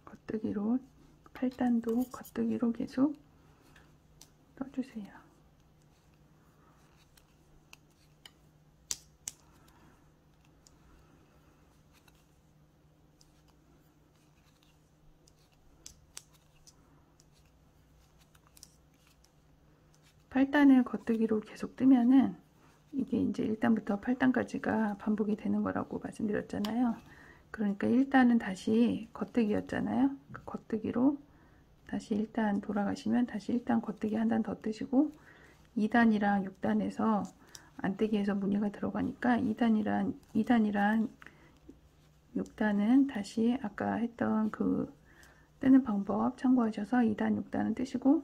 겉뜨기로 8단도 겉뜨기로 계속 떠주세요. 팔단을 겉뜨기로 계속 뜨면은 이게 이제 1단부터 8단까지가 반복이 되는 거라고 말씀드렸잖아요. 그러니까 1단은 다시 겉뜨기였잖아요. 그 겉뜨기로 다시 1단 돌아가시면 다시 1단 겉뜨기 한 단 더 뜨시고 2단이랑 6단에서 안뜨기에서 무늬가 들어가니까 2단이랑 6단은 다시 아까 했던 그 뜨는 방법 참고하셔서 2단, 6단은 뜨시고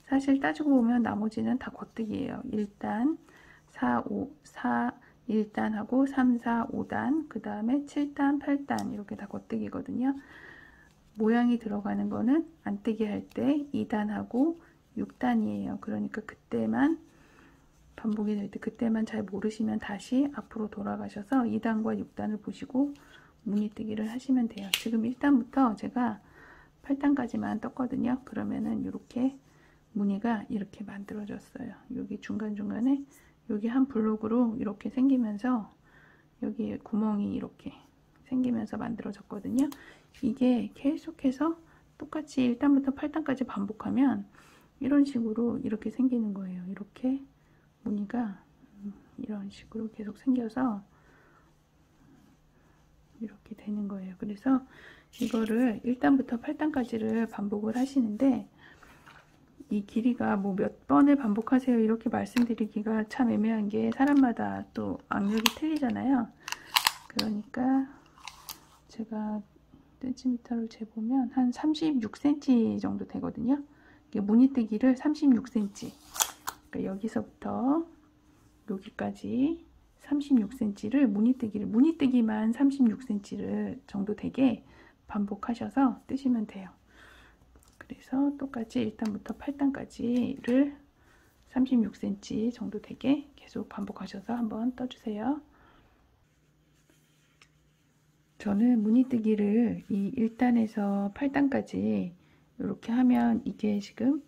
사실 따지고 보면 나머지는 다 겉뜨기예요. 1단, 1단하고 3, 4, 5단, 그 다음에 7단, 8단 이렇게 다 겉뜨기거든요. 모양이 들어가는 거는 안뜨기 할 때 2단하고 6단이에요. 그러니까 그때만 반복이 될 때 그때만 잘 모르시면 다시 앞으로 돌아가셔서 2단과 6단을 보시고 무늬뜨기를 하시면 돼요. 지금 1단부터 제가 8단까지만 떴거든요. 그러면은 이렇게 무늬가 이렇게 만들어졌어요. 여기 중간중간에 여기 한 블록으로 이렇게 생기면서 여기 구멍이 이렇게 생기면서 만들어졌거든요. 이게 계속해서 똑같이 1단부터 8단까지 반복하면 이런 식으로 이렇게 생기는 거예요. 이렇게 무늬가 이런 식으로 계속 생겨서 이렇게 되는 거예요. 그래서 이거를 1단부터 8단까지를 반복을 하시는데 이 길이가 뭐 몇 번을 반복하세요 이렇게 말씀드리기가 참 애매한 게 사람마다 또 악력이 틀리잖아요. 그러니까 제가 센티미터로 재보면 한 36cm 정도 되거든요. 무늬뜨기를 36cm, 그러니까 여기서부터 여기까지 36cm를 무늬뜨기만 36cm를 정도 되게 반복하셔서 뜨시면 돼요. 그래서 똑같이 1단부터 8단까지를 36cm 정도 되게 계속 반복하셔서 한번 떠주세요. 저는 무늬뜨기를 이 1단에서 8단까지 이렇게 하면 이게 지금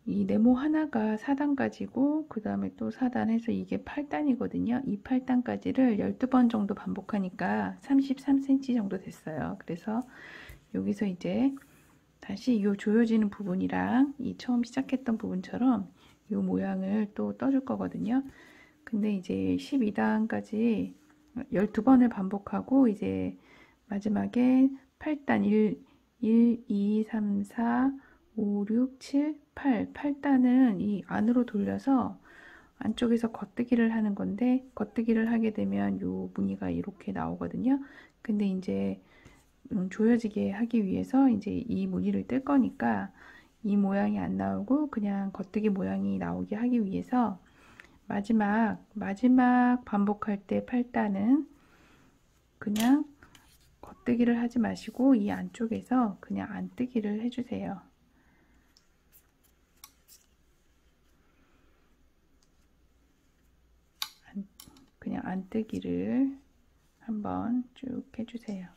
이 네모 하나가 4단까지고 그 다음에 또 4단에서 이게 8단이거든요. 이 8단까지를 12번 정도 반복하니까 33cm 정도 됐어요. 그래서 여기서 이제 다시 이 조여지는 부분이랑 이 처음 시작했던 부분처럼 이 모양을 또 떠줄 거거든요. 근데 이제 12단까지 12번을 반복하고 이제 마지막에 8단 1, 2, 3, 4, 5, 6, 7, 8단은 이 안으로 돌려서 안쪽에서 겉뜨기를 하는 건데, 겉뜨기를 하게 되면 요 무늬가 이렇게 나오거든요. 근데 이제 조여지게 하기 위해서 이제 이 무늬를 뜰 거니까 이 모양이 안 나오고 그냥 겉뜨기 모양이 나오게 하기 위해서 마지막 반복할 때 8단은 그냥 겉뜨기를 하지 마시고 이 안쪽에서 그냥 안뜨기를 해주세요. 그냥 안뜨기를 한번 쭉 해주세요.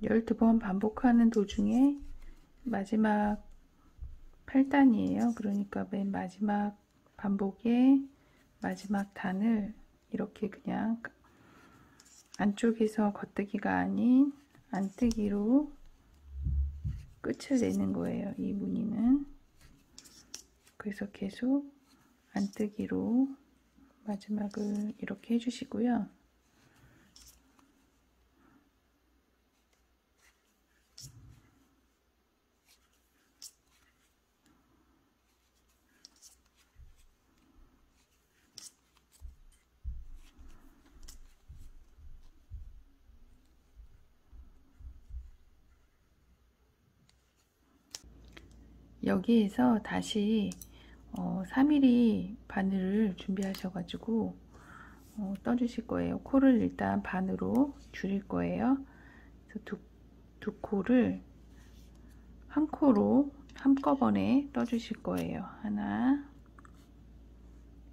열두 번 반복하는 도중에 마지막 8단이에요. 그러니까 맨 마지막 반복에 마지막 단을 이렇게 그냥 안쪽에서 겉뜨기가 아닌 안뜨기로 끝을 내는 거예요. 이 무늬는. 그래서 계속 안뜨기로 마지막을 이렇게 해주시고요. 여기에서 다시 3mm 바늘을 준비하셔가지고 떠주실 거예요. 코를 일단 반으로 줄일 거예요. 그래서 두 코를 한 코로 한꺼번에 떠주실 거예요. 하나,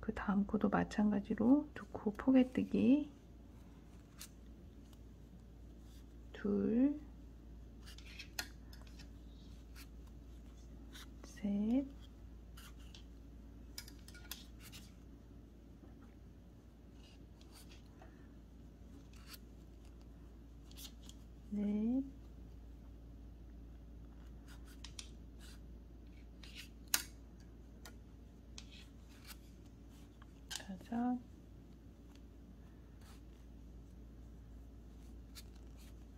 그 다음 코도 마찬가지로 두 코 포개뜨기, 둘, 셋, 넷, 다섯,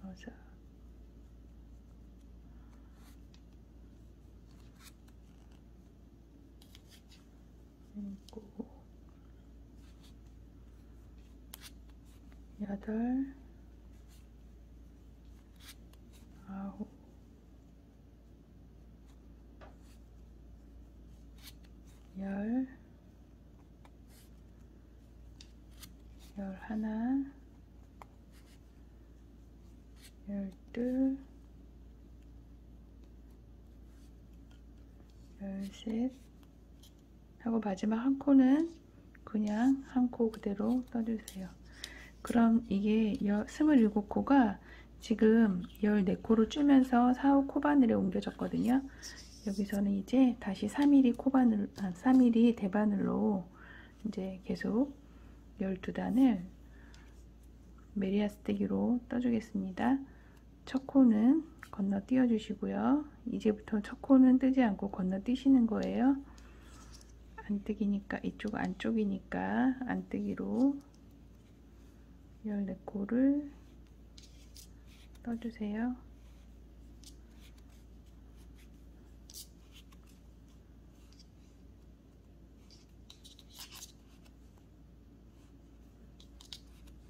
여섯, 일곱, 여덟, 아홉, 열, 열하나, 열둘, 열셋 하고 마지막 한 코는 그냥 한 코 그대로 떠주세요. 그럼 이게 27코가 지금 14코로 줄면서 4, 5 코바늘에 옮겨졌거든요. 여기서는 이제 다시 3mm 코바늘, 3mm 대바늘로 이제 계속 12단을 메리아스테기로 떠주겠습니다. 첫 코는 건너뛰어 주시고요. 이제부터 첫 코는 뜨지 않고 건너뛰시는 거예요. 안뜨기니까 이쪽 안쪽이니까 안뜨기로 14코를 떠주세요.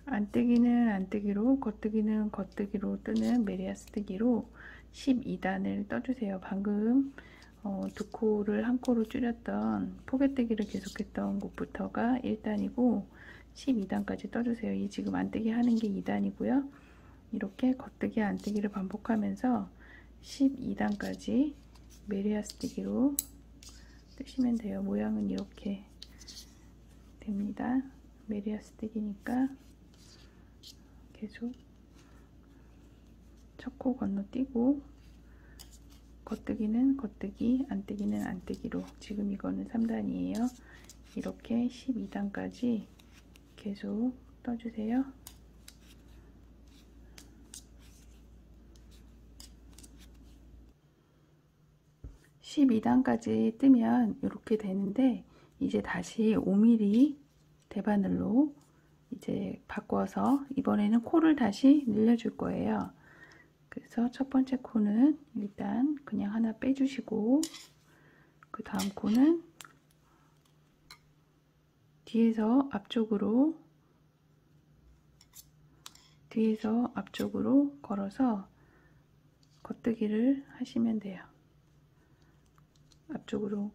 안뜨기는 안뜨기로, 겉뜨기는 겉뜨기로 뜨는 메리아스뜨기로 12단을 떠주세요. 방금 두 코를 한 코로 줄였던 포개뜨기를 계속했던 곳부터가 1단이고 12단까지 떠주세요. 이 지금 안뜨기 하는 게 2단이고요. 이렇게 겉뜨기 안뜨기를 반복하면서 12단까지 메리아스뜨기로 뜨시면 돼요. 모양은 이렇게 됩니다. 메리아스뜨기니까 계속 첫 코 건너뛰고 겉뜨기는 겉뜨기, 안뜨기는 안뜨기로, 지금 이거는 3단이에요. 이렇게 12단까지 계속 떠주세요. (12단까지) 뜨면 이렇게 되는데, 이제 다시 5mm 대바늘로 이제 바꿔서 이번에는 코를 다시 늘려줄 거예요. 그래서 첫 번째 코는 일단 그냥 하나 빼주시고, 그 다음 코는 뒤에서 앞쪽으로 걸어서 겉뜨기를 하시면 돼요. 앞쪽으로,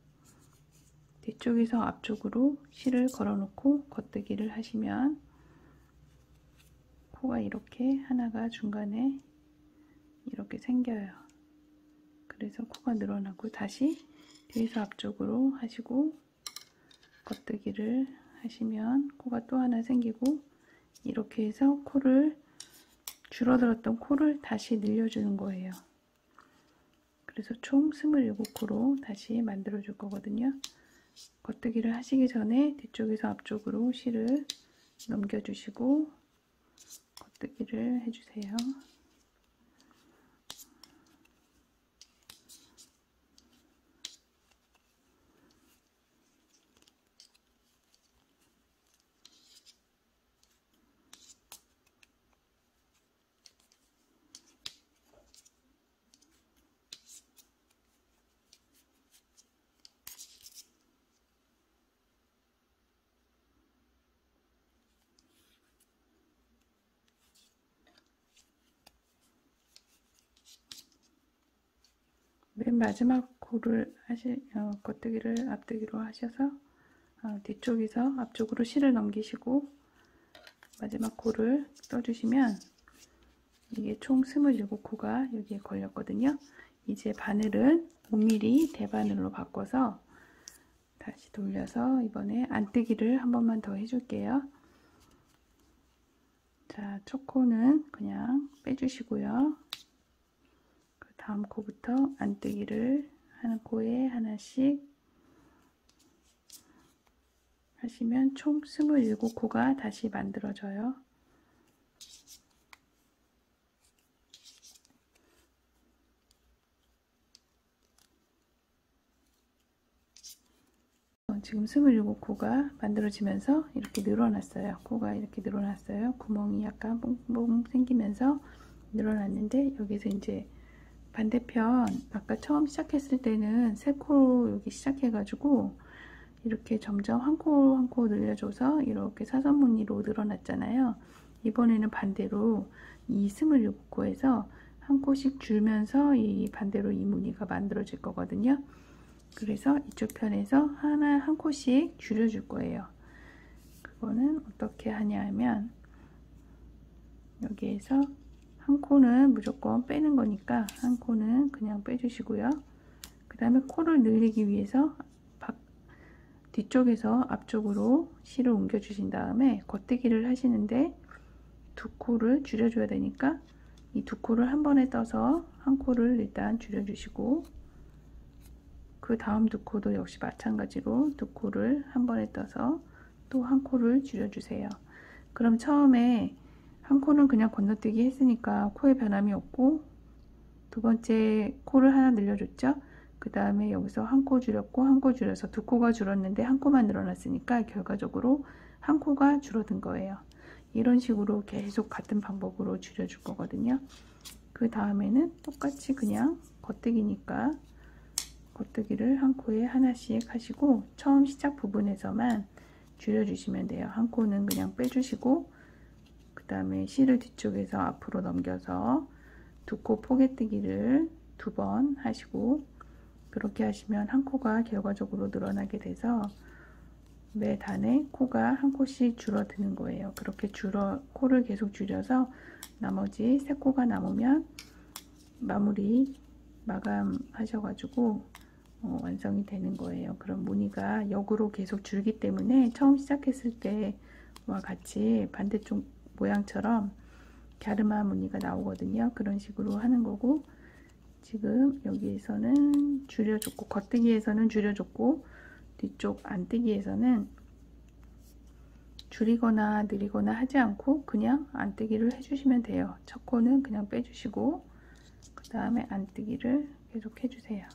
뒤쪽에서 앞쪽으로 실을 걸어 놓고 겉뜨기를 하시면 코가 이렇게 하나가 중간에 이렇게 생겨요. 그래서 코가 늘어나고, 다시 뒤에서 앞쪽으로 하시고 겉뜨기를 하시면 코가 또 하나 생기고, 이렇게 해서 코를, 줄어들었던 코를 다시 늘려주는 거예요. 그래서 총 27코로 다시 만들어 줄 거거든요. 겉뜨기를 하시기 전에 뒤쪽에서 앞쪽으로 실을 넘겨주시고 겉뜨기를 해주세요. 맨 마지막 코를 겉뜨기를 앞뜨기로 하셔서 뒤쪽에서 앞쪽으로 실을 넘기시고 마지막 코를 떠주시면, 이게 총 27코가 여기에 걸렸거든요. 이제 바늘은 5mm 대바늘로 바꿔서 다시 돌려서 이번에 안뜨기를 한 번만 더 해줄게요. 자, 첫 코는 그냥 빼주시고요. 그 다음 코부터 안뜨기를 하는 코에 하나씩 하시면 총 27코가 다시 만들어져요. 지금 27코가 만들어지면서 이렇게 늘어났어요. 코가 이렇게 늘어났어요. 구멍이 약간 뽕뽕 생기면서 늘어났는데, 여기서 이제 반대편, 아까 처음 시작했을 때는 3코 여기 시작해가지고 이렇게 점점 한 코 한 코 늘려줘서 이렇게 사선 무늬로 늘어났잖아요. 이번에는 반대로 이 27코에서 한 코씩 줄면서 이 반대로 이 무늬가 만들어질 거거든요. 그래서 이쪽 편에서 한 코씩 줄여줄 거예요. 그거는 어떻게 하냐 하면, 여기에서 한 코는 무조건 빼는 거니까 한 코는 그냥 빼주시고요. 그 다음에 코를 늘리기 위해서 뒤쪽에서 앞쪽으로 실을 옮겨 주신 다음에 겉뜨기를 하시는데, 두 코를 줄여줘야 되니까 이 두 코를 한 번에 떠서 한 코를 일단 줄여주시고, 그 다음 두 코도 역시 마찬가지로 두 코를 한 번에 떠서 또 한 코를 줄여주세요. 그럼 처음에 한 코는 그냥 건너뛰기 했으니까 코에 변함이 없고, 두 번째 코를 하나 늘려줬죠. 그 다음에 여기서 한 코 줄였고 한 코 줄여서 두 코가 줄었는데 한 코만 늘어났으니까 결과적으로 한 코가 줄어든 거예요. 이런 식으로 계속 같은 방법으로 줄여줄 거거든요. 그 다음에는 똑같이 그냥 겉뜨기니까 겉뜨기를 한 코에 하나씩 하시고 처음 시작 부분에서만 줄여주시면 돼요. 한 코는 그냥 빼주시고 그 다음에 실을 뒤쪽에서 앞으로 넘겨서 두 코 포개뜨기를 2번 하시고 그렇게 하시면 한 코가 결과적으로 늘어나게 돼서 매 단에 코가 한 코씩 줄어드는 거예요. 그렇게 코를 계속 줄여서 나머지 3코가 남으면 마감하셔가지고 완성이 되는 거예요. 그럼 무늬가 역으로 계속 줄기 때문에 처음 시작했을 때와 같이 반대쪽 모양처럼 갸름한 무늬가 나오거든요. 그런 식으로 하는 거고 지금 여기에서는 줄여줬고 겉뜨기에서는 줄여줬고 뒤쪽 안뜨기에서는 줄이거나 늘리거나 하지 않고 그냥 안뜨기를 해주시면 돼요. 첫 코는 그냥 빼주시고 그 다음에 안뜨기를 계속 해주세요.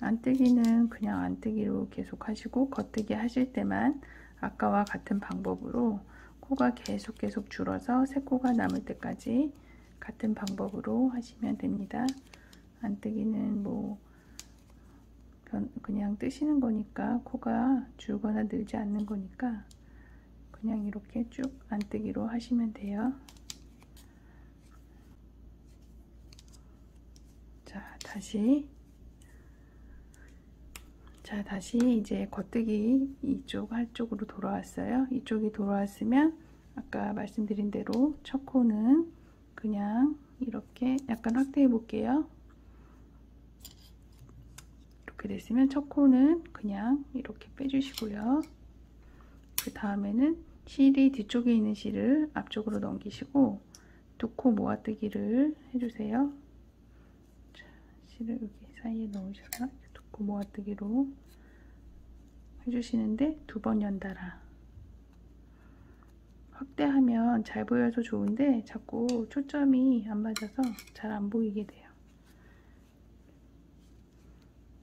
안뜨기는 그냥 안뜨기로 계속 하시고 겉뜨기 하실 때만 아까와 같은 방법으로 코가 계속 줄어서 3코가 남을 때까지 같은 방법으로 하시면 됩니다. 안뜨기는 뭐 그냥 뜨시는 거니까 코가 줄거나 늘지 않는 거니까 그냥 이렇게 쭉 안뜨기로 하시면 돼요. 다시 이제 겉뜨기 이쪽 한쪽으로 돌아왔어요. 이쪽이 돌아왔으면 아까 말씀드린 대로 첫 코는 그냥 이렇게 약간 확대해 볼게요. 이렇게 됐으면 첫 코는 그냥 이렇게 빼주시고요. 그 다음에는 실이 뒤쪽에 있는 실을 앞쪽으로 넘기시고 두 코 모아뜨기를 해주세요. 자, 실을 여기 사이에 넣으셔서 두 코 모아뜨기로 해주시는데 2번 연달아. 확대하면 잘 보여서 좋은데 자꾸 초점이 안 맞아서 잘 안 보이게 돼요.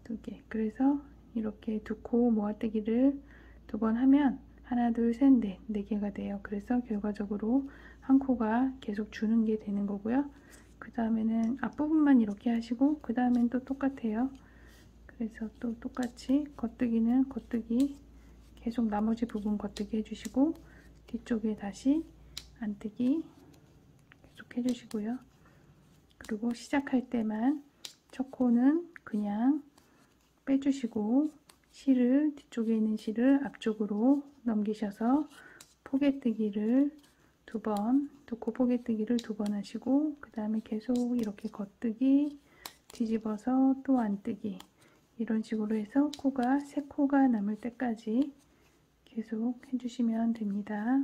2개. 그래서 이렇게 두 코 모아뜨기를 2번 하면 하나, 둘, 셋, 넷, 4개가 돼요. 그래서 결과적으로 한 코가 계속 주는 게 되는 거고요. 그 다음에는 앞부분만 이렇게 하시고 그 다음엔 또 똑같아요. 그래서 또 똑같이 겉뜨기는 겉뜨기 계속 나머지 부분 겉뜨기 해주시고 뒤쪽에 다시 안뜨기 계속 해주시고요. 그리고 시작할 때만 첫 코는 그냥 빼주시고 실을 뒤쪽에 있는 실을 앞쪽으로 넘기셔서 포개뜨기를 2번, 두 코 포개뜨기를 2번 하시고 그 다음에 계속 이렇게 겉뜨기 뒤집어서 또 안뜨기 이런 식으로 해서 코가 3코가 남을 때까지 계속 해주시면 됩니다.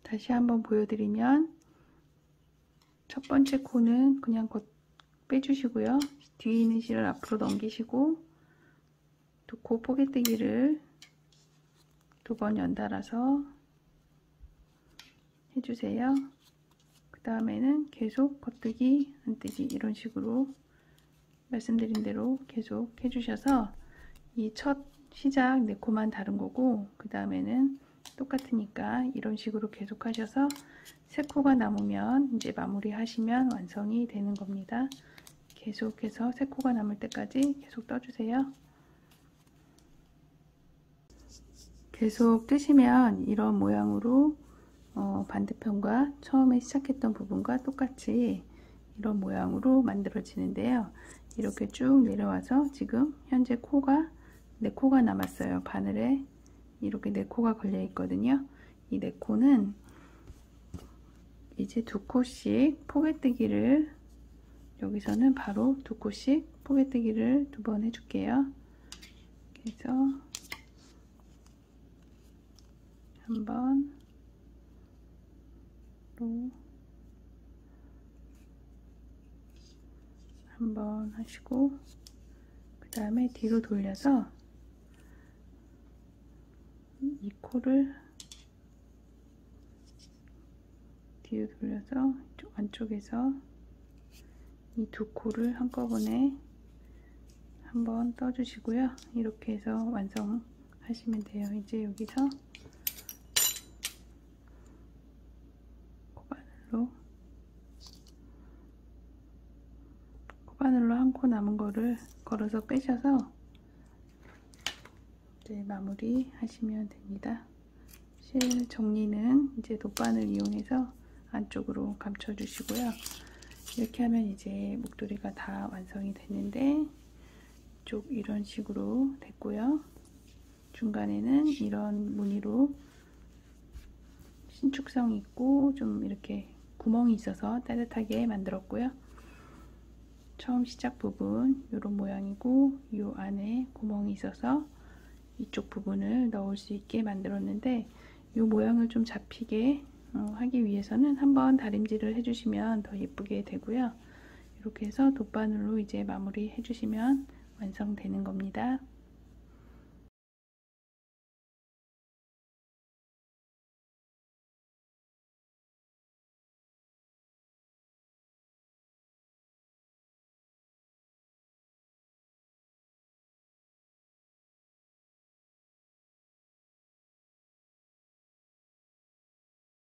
다시 한번 보여드리면 첫 번째 코는 그냥 빼주시고요. 뒤에 있는 실을 앞으로 넘기시고 두 코 포개뜨기를 2번 연달아서 해주세요. 그 다음에는 계속 겉뜨기, 안뜨기 이런 식으로 말씀드린 대로 계속 해주셔서 이 첫 시작 4코만 다른 거고 그 다음에는 똑같으니까 이런 식으로 계속 하셔서 3코가 남으면 이제 마무리 하시면 완성이 되는 겁니다. 계속해서 3코가 남을 때까지 계속 떠주세요. 계속 뜨시면 이런 모양으로 반대편과 처음에 시작했던 부분과 똑같이 이런 모양으로 만들어지는데요. 이렇게 쭉 내려와서 지금 현재 코가 4코가 남았어요. 바늘에 이렇게 4코가 걸려 있거든요. 이 4코는 이제 2코씩 포개뜨기를 여기서는 바로 2코씩 포개뜨기를 2번 해줄게요. 그래서 한번 한번 하시고 그 다음에 뒤로 돌려서 이 코를 뒤로 돌려서 이쪽 안쪽에서 이 두 코를 한꺼번에 한번 떠주시고요. 이렇게 해서 완성하시면 돼요. 이제 여기서 코바늘로 한 코 남은 거를 걸어서 빼셔서 이제 마무리 하시면 됩니다. 실 정리는 이제 돗바늘 이용해서 안쪽으로 감춰 주시고요. 이렇게 하면 이제 목도리가 다 완성이 됐는데, 이쪽 이런 식으로 됐고요. 중간에는 이런 무늬로 신축성 있고 좀 이렇게 구멍이 있어서 따뜻하게 만들었고요. 처음 시작 부분 이런 모양이고, 이 안에 구멍이 있어서 이쪽 부분을 넣을 수 있게 만들었는데, 이 모양을 좀 잡히게 하기 위해서는 한번 다림질을 해주시면 더 예쁘게 되고요. 이렇게 해서 돗바늘로 이제 마무리 해주시면 완성되는 겁니다.